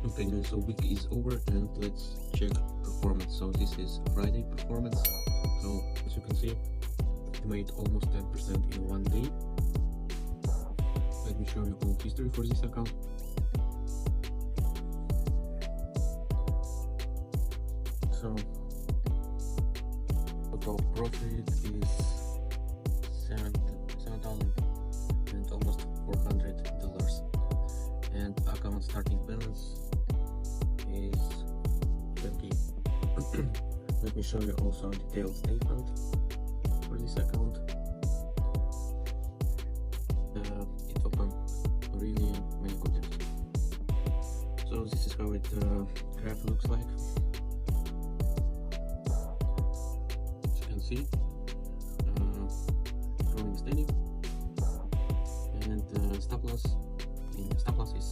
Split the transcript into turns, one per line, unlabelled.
Okay guys, so week is over and let's check performance. So this is Friday performance. So as you can see, it made almost 10% in one day. Let me show you all history for this account. So total profit is $7,000 and almost $400, and account starting balance is 20. Let me show you also a detailed statement for this account. It opened really many good deals. So this is how it graph looks like. As you can see, growing steady, and stop loss is